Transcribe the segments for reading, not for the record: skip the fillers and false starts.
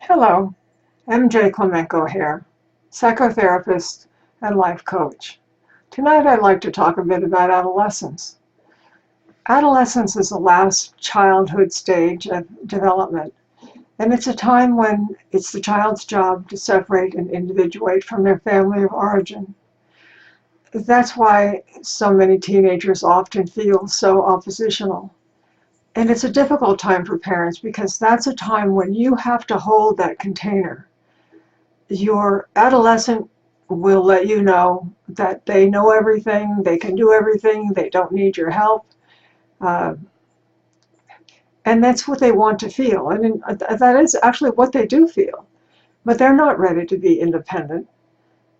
Hello, MJ Clemenco here, psychotherapist and life coach. Tonight I'd like to talk a bit about adolescence. Adolescence is the last childhood stage of development, and it's a time when it's the child's job to separate and individuate from their family of origin. That's why so many teenagers often feel so oppositional. And it's a difficult time for parents because that's a time when you have to hold that container. Your adolescent will let you know that they know everything, they can do everything, they don't need your help. Uh, and that's what they want to feel. And that is actually what they do feel. But they're not ready to be independent.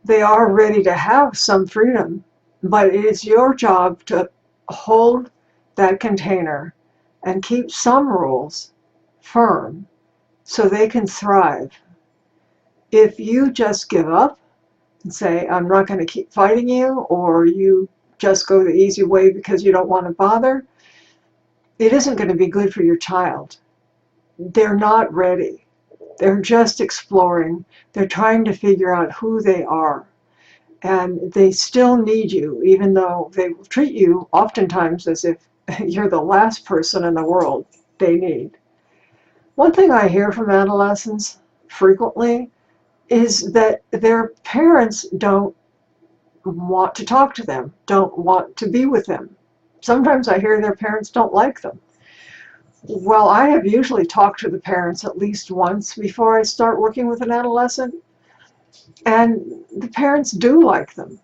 They are ready to have some freedom. But it is your job to hold that container and keep some rules firm so they can thrive. If you just give up, and say, I'm not going to keep fighting you, or you just go the easy way because you don't want to bother, it isn't going to be good for your child. They're not ready. They're just exploring. They're trying to figure out who they are. And they still need you, even though they will treat you oftentimes as if you're the last person in the world they need. One thing I hear from adolescents frequently is that their parents don't want to talk to them, don't want to be with them. Sometimes I hear their parents don't like them. Well, I have usually talked to the parents at least once before I start working with an adolescent, and the parents do like them.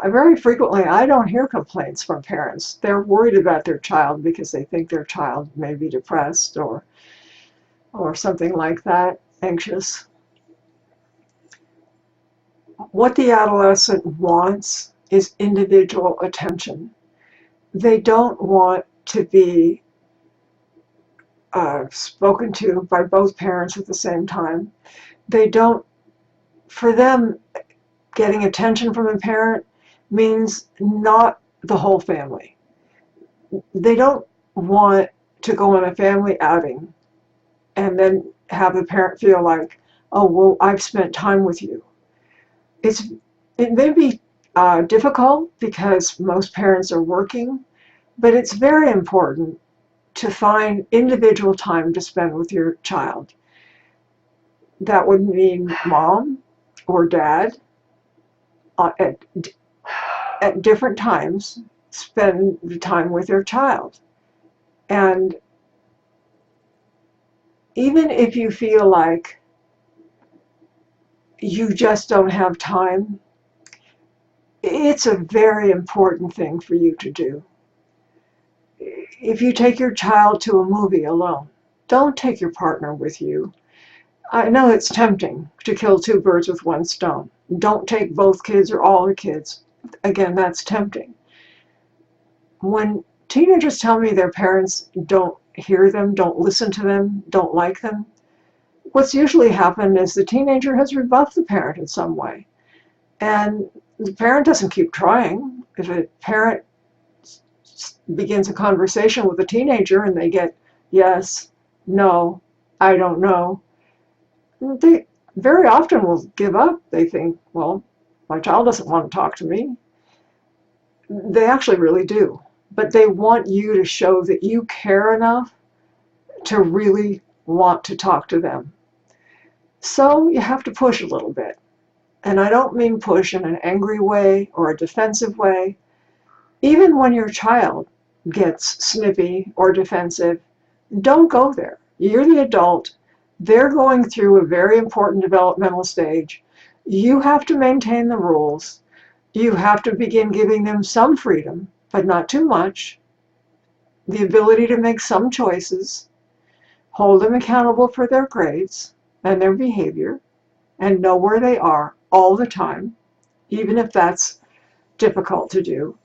Very frequently, I don't hear complaints from parents. They're worried about their child because they think their child may be depressed or something like that, anxious. What the adolescent wants is individual attention. They don't want to be spoken to by both parents at the same time. They don't, for them, getting attention from a parent means not the whole family. They don't want to go on a family outing and then have the parent feel like, oh, well, I've spent time with you. It may be difficult because most parents are working, but it's very important to find individual time to spend with your child. That would mean mom or dad uh, at, at different times spend the time with their child. And even if you feel like you just don't have time, it's a very important thing for you to do. If you take your child to a movie alone, don't take your partner with you. I know it's tempting to kill two birds with one stone. Don't take both kids or all the kids. Again, that's tempting. When teenagers tell me their parents don't hear them, don't listen to them, don't like them, what's usually happened is the teenager has rebuffed the parent in some way. And the parent doesn't keep trying. If a parent begins a conversation with a teenager and they get yes, no, I don't know, they very often will give up. They think, well, my child doesn't want to talk to me. They actually really do. But they want you to show that you care enough to really want to talk to them. So you have to push a little bit. And I don't mean push in an angry way or a defensive way. Even when your child gets snippy or defensive, don't go there. You're the adult. They're going through a very important developmental stage. You have to maintain the rules. You have to begin giving them some freedom, but not too much. The ability to make some choices. Hold them accountable for their grades and their behavior, and know where they are all the time, even if that's difficult to do.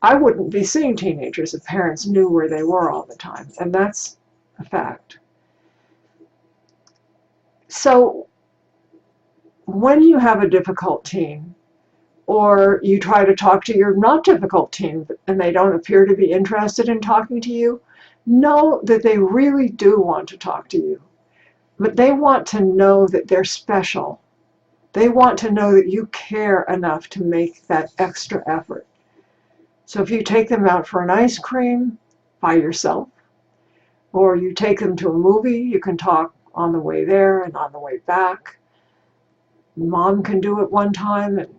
I wouldn't be seeing teenagers if parents knew where they were all the time, and that's a fact. So when you have a difficult teen, or you try to talk to your not difficult teen and they don't appear to be interested in talking to you, know that they really do want to talk to you. But they want to know that they're special. They want to know that you care enough to make that extra effort. So if you take them out for an ice cream by yourself, or you take them to a movie, you can talk on the way there and on the way back. Mom can do it one time, and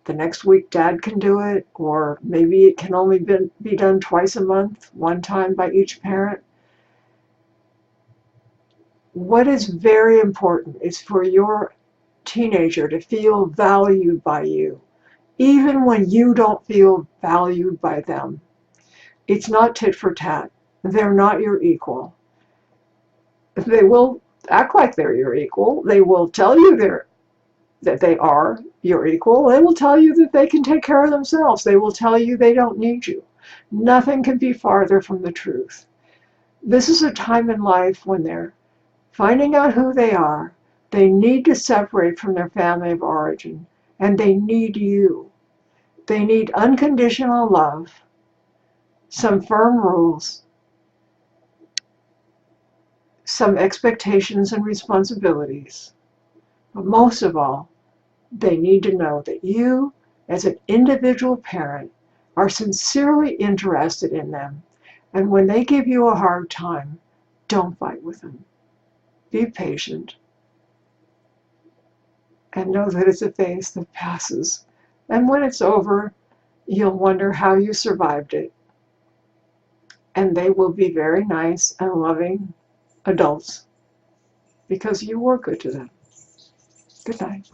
the next week dad can do it, or maybe it can only be done twice a month, one time by each parent. What is very important is for your teenager to feel valued by you, even when you don't feel valued by them. It's not tit for tat. They're not your equal. They will act like they're your equal. They will tell you that they are your equal. They will tell you that they can take care of themselves. They will tell you they don't need you. Nothing can be farther from the truth. This is a time in life when they're finding out who they are. They need to separate from their family of origin, and they need you. They need unconditional love, some firm rules, some expectations and responsibilities. But most of all, they need to know that you, as an individual parent, are sincerely interested in them. And when they give you a hard time, don't fight with them. Be patient and know that it's a phase that passes. And when it's over, you'll wonder how you survived it. And they will be very nice and loving adults because you were good to them. Good night.